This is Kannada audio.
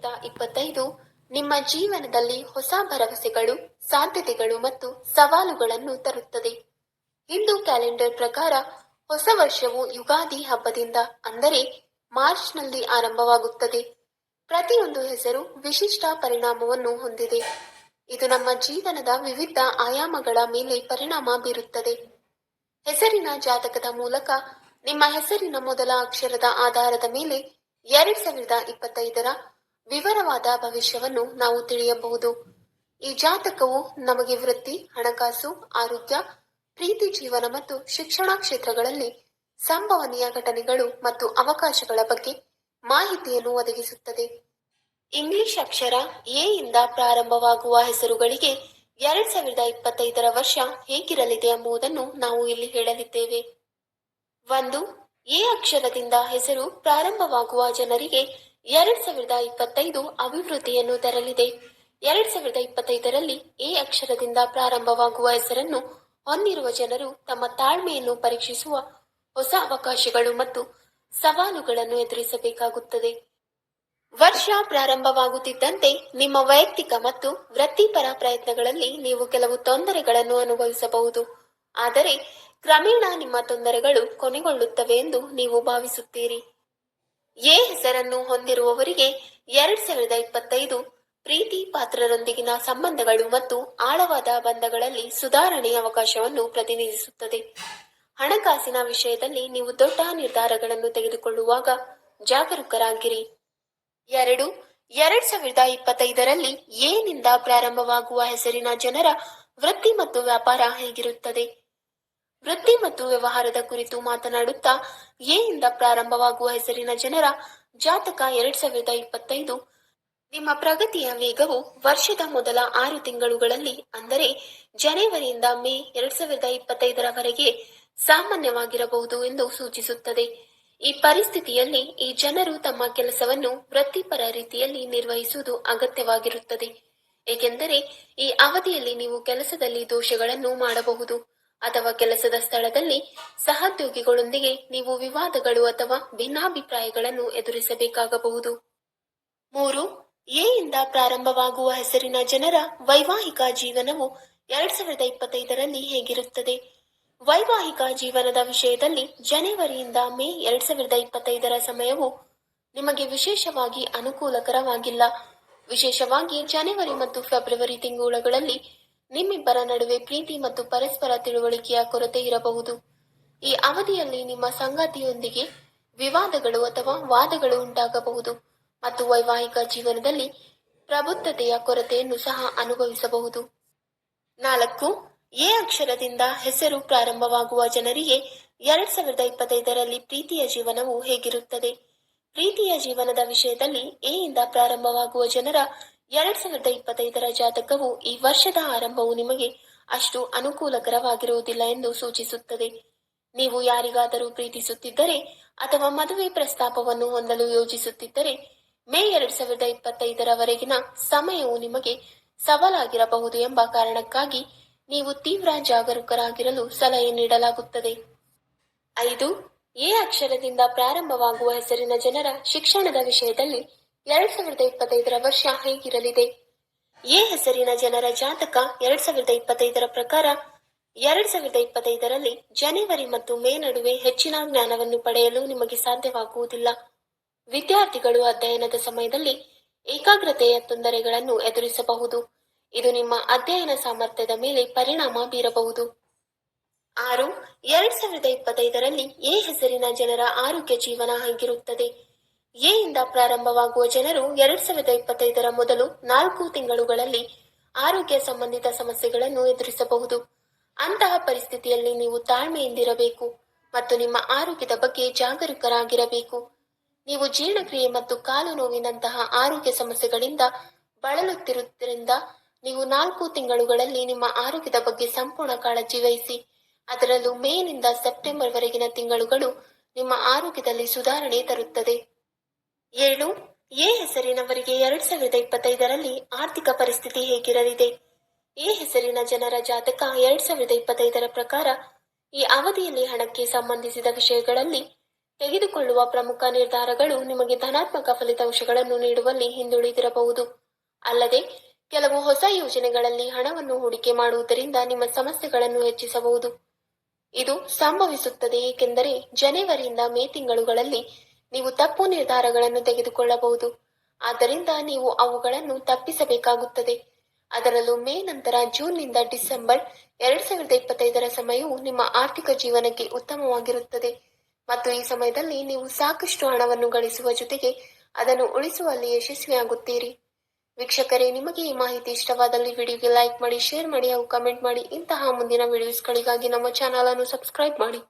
2025 ನಿಮ್ಮ ಜೀವನದಲ್ಲಿ ಹೊಸ ಭರವಸೆಗಳು, ಸಾಧ್ಯತೆಗಳು ಮತ್ತು ಸವಾಲುಗಳನ್ನು ತರುತ್ತದೆ. ಹಿಂದೂ ಕ್ಯಾಲೆಂಡರ್ ಪ್ರಕಾರ ಹೊಸ ವರ್ಷವು ಯುಗಾದಿ ಹಬ್ಬದಿಂದ ಅಂದರೆ ಮಾರ್ಚ್ನಲ್ಲಿ ಆರಂಭವಾಗುತ್ತದೆ. ಪ್ರತಿಯೊಂದು ಹೆಸರು ವಿಶಿಷ್ಟ ಪರಿಣಾಮವನ್ನು ಹೊಂದಿದೆ. ಇದು ನಮ್ಮ ಜೀವನದ ವಿವಿಧ ಆಯಾಮಗಳ ಮೇಲೆ ಪರಿಣಾಮ ಬೀರುತ್ತದೆ. ಹೆಸರಿನ ಜಾತಕದ ಮೂಲಕ ನಿಮ್ಮ ಹೆಸರಿನ ಮೊದಲ ಅಕ್ಷರದ ಆಧಾರದ ಮೇಲೆ 2025ರ ವಿವರವಾದ ಭವಿಷ್ಯವನ್ನು ನಾವು ತಿಳಿಯಬಹುದು. ಈ ಜಾತಕವು ನಮಗೆ ವೃತ್ತಿ, ಹಣಕಾಸು, ಆರೋಗ್ಯ, ಪ್ರೀತಿ ಜೀವನ ಮತ್ತು ಶಿಕ್ಷಣ ಕ್ಷೇತ್ರಗಳಲ್ಲಿ ಸಂಭವನೀಯ ಘಟನೆಗಳು ಮತ್ತು ಅವಕಾಶಗಳ ಬಗ್ಗೆ ಮಾಹಿತಿಯನ್ನು ಒದಗಿಸುತ್ತದೆ. ಇಂಗ್ಲಿಷ್ ಅಕ್ಷರ ಎ ಇಂದ ಪ್ರಾರಂಭವಾಗುವ ಹೆಸರುಗಳಿಗೆ 2025ರ ವರ್ಷ ಹೇಗಿರಲಿದೆ ಎಂಬುದನ್ನು ನಾವು ಇಲ್ಲಿ ಹೇಳಲಿದ್ದೇವೆ. 1. ಎ ಅಕ್ಷರದಿಂದ ಹೆಸರು ಪ್ರಾರಂಭವಾಗುವ ಜನರಿಗೆ 2025 ಅಭಿವೃದ್ಧಿಯನ್ನು ತರಲಿದೆ. 2025ರಲ್ಲಿ ಎ ಅಕ್ಷರದಿಂದ ಪ್ರಾರಂಭವಾಗುವ ಹೆಸರನ್ನು ಹೊಂದಿರುವ ಜನರು ತಮ್ಮ ತಾಳ್ಮೆಯನ್ನು ಪರೀಕ್ಷಿಸುವ ಹೊಸ ಅವಕಾಶಗಳು ಮತ್ತು ಸವಾಲುಗಳನ್ನು ಎದುರಿಸಬೇಕಾಗುತ್ತದೆ. ವರ್ಷ ಪ್ರಾರಂಭವಾಗುತ್ತಿದ್ದಂತೆ ನಿಮ್ಮ ವೈಯಕ್ತಿಕ ಮತ್ತು ವೃತ್ತಿಪರ ಪ್ರಯತ್ನಗಳಲ್ಲಿ ನೀವು ಕೆಲವು ತೊಂದರೆಗಳನ್ನು ಅನುಭವಿಸಬಹುದು. ಆದರೆ ಕ್ರಮೇಣ ನಿಮ್ಮ ತೊಂದರೆಗಳು ಕೊನೆಗೊಳ್ಳುತ್ತವೆ ಎಂದು ನೀವು ಭಾವಿಸುತ್ತೀರಿ. ಎ ಹೆಸರನ್ನು ಹೊಂದಿರುವವರಿಗೆ 2025 ಪ್ರೀತಿ ಪಾತ್ರರೊಂದಿಗಿನ ಸಂಬಂಧಗಳು ಮತ್ತು ಆಳವಾದ ಬಂಧಗಳಲ್ಲಿ ಸುಧಾರಣೆಯ ಅವಕಾಶವನ್ನು ಪ್ರತಿನಿಧಿಸುತ್ತದೆ. ಹಣಕಾಸಿನ ವಿಷಯದಲ್ಲಿ ನೀವು ದೊಡ್ಡ ನಿರ್ಧಾರಗಳನ್ನು ತೆಗೆದುಕೊಳ್ಳುವಾಗ ಜಾಗರೂಕರಾಗಿರಿ. 2. 2025ರಲ್ಲಿ ಎ ನಿಂದ ಪ್ರಾರಂಭವಾಗುವ ಹೆಸರಿನ ಜನರ ವೃತ್ತಿ ಮತ್ತು ವ್ಯಾಪಾರ ಹೇಗಿರುತ್ತದೆ? ವೃತ್ತಿ ಮತ್ತು ವ್ಯವಹಾರದ ಕುರಿತು ಮಾತನಾಡುತ್ತಾ ಎ ಇಂದ ಪ್ರಾರಂಭವಾಗುವ ಹೆಸರಿನ ಜನರ ಜಾತಕ 2025 ನಿಮ್ಮ ಪ್ರಗತಿಯ ವೇಗವು ವರ್ಷದ ಮೊದಲ 6 ತಿಂಗಳುಗಳಲ್ಲಿ ಅಂದರೆ ಜನವರಿಯಿಂದ ಮೇ 2025ರವರೆಗೆ ಸಾಮಾನ್ಯವಾಗಿರಬಹುದು ಎಂದು ಸೂಚಿಸುತ್ತದೆ. ಈ ಪರಿಸ್ಥಿತಿಯಲ್ಲಿ ಈ ಜನರು ತಮ್ಮ ಕೆಲಸವನ್ನು ವೃತ್ತಿಪರ ರೀತಿಯಲ್ಲಿ ನಿರ್ವಹಿಸುವುದು ಅಗತ್ಯವಾಗಿರುತ್ತದೆ, ಏಕೆಂದರೆ ಈ ಅವಧಿಯಲ್ಲಿ ನೀವು ಕೆಲಸದಲ್ಲಿ ದೋಷಗಳನ್ನು ಮಾಡಬಹುದು ಅಥವಾ ಕೆಲಸದ ಸ್ಥಳದಲ್ಲಿ ಸಹೋದ್ಯೋಗಿಗಳೊಂದಿಗೆ ನೀವು ವಿವಾದಗಳು ಅಥವಾ ಭಿನ್ನಾಭಿಪ್ರಾಯಗಳನ್ನು ಎದುರಿಸಬೇಕಾಗಬಹುದು. 3. ಎ ಇಂದ ಪ್ರಾರಂಭವಾಗುವ ಹೆಸರಿನ ಜನರ ವೈವಾಹಿಕ ಜೀವನವು 2025ರಲ್ಲಿ ಹೇಗಿರುತ್ತದೆ? ವೈವಾಹಿಕ ಜೀವನದ ವಿಷಯದಲ್ಲಿ ಜನವರಿಯಿಂದ ಮೇ 2025ರ ಸಮಯವು ನಿಮಗೆ ವಿಶೇಷವಾಗಿ ಅನುಕೂಲಕರವಾಗಿಲ್ಲ. ವಿಶೇಷವಾಗಿ ಜನವರಿ ಮತ್ತು ಫೆಬ್ರವರಿ ತಿಂಗಳುಗಳಲ್ಲಿ ನಿಮ್ಮಿಬ್ಬರ ನಡುವೆ ಪ್ರೀತಿ ಮತ್ತು ಪರಸ್ಪರ ತಿಳುವಳಿಕೆಯ ಕೊರತೆ ಇರಬಹುದು. ಈ ಅವಧಿಯಲ್ಲಿ ನಿಮ್ಮ ಸಂಗಾತಿಯೊಂದಿಗೆ ವಿವಾದಗಳು ಅಥವಾ ವಾದಗಳು ಉಂಟಾಗಬಹುದು ಮತ್ತು ವೈವಾಹಿಕ ಜೀವನದಲ್ಲಿ ಪ್ರಬುದ್ಧತೆಯ ಕೊರತೆಯನ್ನು ಸಹ ಅನುಭವಿಸಬಹುದು. 4. ಎ ಅಕ್ಷರದಿಂದ ಹೆಸರು ಪ್ರಾರಂಭವಾಗುವ ಜನರಿಗೆ 2025ರಲ್ಲಿ ಪ್ರೀತಿಯ ಜೀವನವು ಹೇಗಿರುತ್ತದೆ? ಪ್ರೀತಿಯ ಜೀವನದ ವಿಷಯದಲ್ಲಿ ಎ ಇಂದ ಪ್ರಾರಂಭವಾಗುವ ಜನರ 2025ರ ಜಾತಕವು ಈ ವರ್ಷದ ಆರಂಭವು ನಿಮಗೆ ಅಷ್ಟು ಅನುಕೂಲಕರವಾಗಿರುವುದಿಲ್ಲ ಎಂದು ಸೂಚಿಸುತ್ತದೆ. ನೀವು ಯಾರಿಗಾದರೂ ಪ್ರೀತಿಸುತ್ತಿದ್ದರೆ ಅಥವಾ ಮದುವೆ ಪ್ರಸ್ತಾಪವನ್ನು ಹೊಂದಲು ಯೋಜಿಸುತ್ತಿದ್ದರೆ ಮೇ 2025ರವರೆಗಿನ ಸಮಯವು ನಿಮಗೆ ಸವಾಲಾಗಿರಬಹುದು ಎಂಬ ಕಾರಣಕ್ಕಾಗಿ ನೀವು ತೀವ್ರ ಜಾಗರೂಕರಾಗಿರಲು ಸಲಹೆ ನೀಡಲಾಗುತ್ತದೆ. 5. ಎ ಅಕ್ಷರದಿಂದ ಪ್ರಾರಂಭವಾಗುವ ಹೆಸರಿನ ಜನರ ಶಿಕ್ಷಣದ ವಿಷಯದಲ್ಲಿ 2025ರ ವರ್ಷ ಹೇಗಿರಲಿದೆ? ಎ ಹೆಸರಿನ ಜನರ ಜಾತಕ 2025ರ ಪ್ರಕಾರ 2025ರಲ್ಲಿ ಜನವರಿ ಮತ್ತು ಮೇ ನಡುವೆ ಹೆಚ್ಚಿನ ಜ್ಞಾನವನ್ನು ಪಡೆಯಲು ನಿಮಗೆ ಸಾಧ್ಯವಾಗುವುದಿಲ್ಲ. ವಿದ್ಯಾರ್ಥಿಗಳು ಅಧ್ಯಯನದ ಸಮಯದಲ್ಲಿ ಏಕಾಗ್ರತೆಯ ತೊಂದರೆಗಳನ್ನು ಎದುರಿಸಬಹುದು. ಇದು ನಿಮ್ಮ ಅಧ್ಯಯನ ಸಾಮರ್ಥ್ಯದ ಮೇಲೆ ಪರಿಣಾಮ ಬೀರಬಹುದು. 6. 2025ರಲ್ಲಿ ಎ ಹೆಸರಿನ ಜನರ ಆರೋಗ್ಯ ಜೀವನ ಹೇಗಿರುತ್ತದೆ? ಎ ಇಂದ ಪ್ರಾರಂಭವಾಗುವ ಜನರು 2025ರ ಮೊದಲು 4 ತಿಂಗಳುಗಳಲ್ಲಿ ಆರೋಗ್ಯ ಸಂಬಂಧಿತ ಸಮಸ್ಯೆಗಳನ್ನು ಎದುರಿಸಬಹುದು. ಅಂತಹ ಪರಿಸ್ಥಿತಿಯಲ್ಲಿ ನೀವು ತಾಳ್ಮೆಯಿಂದಿರಬೇಕು ಮತ್ತು ನಿಮ್ಮ ಆರೋಗ್ಯದ ಬಗ್ಗೆ ಜಾಗರೂಕರಾಗಿರಬೇಕು. ನೀವು ಜೀರ್ಣಕ್ರಿಯೆ ಮತ್ತು ಕಾಲು ನೋವಿನಂತಹ ಆರೋಗ್ಯ ಸಮಸ್ಯೆಗಳಿಂದ ಬಳಲುತ್ತಿರುವುದರಿಂದ ನೀವು 4 ತಿಂಗಳುಗಳಲ್ಲಿ ನಿಮ್ಮ ಆರೋಗ್ಯದ ಬಗ್ಗೆ ಸಂಪೂರ್ಣ ಕಾಳಜಿ ವಹಿಸಿ. ಅದರಲ್ಲೂ ಮೇ ನಿಂದ ಸೆಪ್ಟೆಂಬರ್ ವರೆಗಿನ ತಿಂಗಳುಗಳು ನಿಮ್ಮ ಆರೋಗ್ಯದಲ್ಲಿ ಸುಧಾರಣೆ ತರುತ್ತದೆ. 7. ಎ ಹೆಸರಿನವರಿಗೆ 2025ರಲ್ಲಿ ಆರ್ಥಿಕ ಪರಿಸ್ಥಿತಿ ಹೇಗಿರಲಿದೆ? ಎ ಹೆಸರಿನ ಜನರ ಜಾತಕ 2025ರ ಪ್ರಕಾರ ಈ ಅವಧಿಯಲ್ಲಿ ಹಣಕ್ಕೆ ಸಂಬಂಧಿಸಿದ ವಿಷಯಗಳಲ್ಲಿ ತೆಗೆದುಕೊಳ್ಳುವ ಪ್ರಮುಖ ನಿರ್ಧಾರಗಳು ನಿಮಗೆ ಧನಾತ್ಮಕ ಫಲಿತಾಂಶಗಳನ್ನು ನೀಡುವಲ್ಲಿ ಹಿಂದುಳಿದಿರಬಹುದು. ಅಲ್ಲದೆ ಕೆಲವು ಹೊಸ ಯೋಜನೆಗಳಲ್ಲಿ ಹಣವನ್ನು ಹೂಡಿಕೆ ಮಾಡುವುದರಿಂದ ನಿಮ್ಮ ಸಮಸ್ಯೆಗಳನ್ನು ಹೆಚ್ಚಿಸಬಹುದು. ಇದು ಸಂಭವಿಸುತ್ತದೆ ಏಕೆಂದರೆ ಜನವರಿಯಿಂದ ಮೇ ತಿಂಗಳುಗಳಲ್ಲಿ ನೀವು ತಪ್ಪು ನಿರ್ಧಾರಗಳನ್ನು ತೆಗೆದುಕೊಳ್ಳಬಹುದು. ಆದ್ದರಿಂದ ನೀವು ಅವುಗಳನ್ನು ತಪ್ಪಿಸಬೇಕಾಗುತ್ತದೆ. ಅದರಲ್ಲೂ ಮೇ ನಂತರ ಜೂನ್ನಿಂದ ಡಿಸೆಂಬರ್ 2025ರ ಸಮಯವು ನಿಮ್ಮ ಆರ್ಥಿಕ ಜೀವನಕ್ಕೆ ಉತ್ತಮವಾಗಿರುತ್ತದೆ ಮತ್ತು ಈ ಸಮಯದಲ್ಲಿ ನೀವು ಸಾಕಷ್ಟು ಹಣವನ್ನು ಗಳಿಸುವ ಜೊತೆಗೆ ಅದನ್ನು ಉಳಿಸುವಲ್ಲಿ ಯಶಸ್ವಿಯಾಗುತ್ತೀರಿ. ವೀಕ್ಷಕರೇ, ನಿಮಗೆ ಈ ಮಾಹಿತಿ ಇಷ್ಟವಾದಲ್ಲಿ ವಿಡಿಯೋಗೆ ಲೈಕ್ ಮಾಡಿ, ಶೇರ್ ಮಾಡಿ ಹಾಗೂ ಕಮೆಂಟ್ ಮಾಡಿ. ಇಂತಹ ಮುಂದಿನ ವಿಡಿಯೋಸ್ಗಳಿಗಾಗಿ ನಮ್ಮ ಚಾನಲ್ ಅನ್ನು ಸಬ್ಸ್ಕ್ರೈಬ್ ಮಾಡಿ.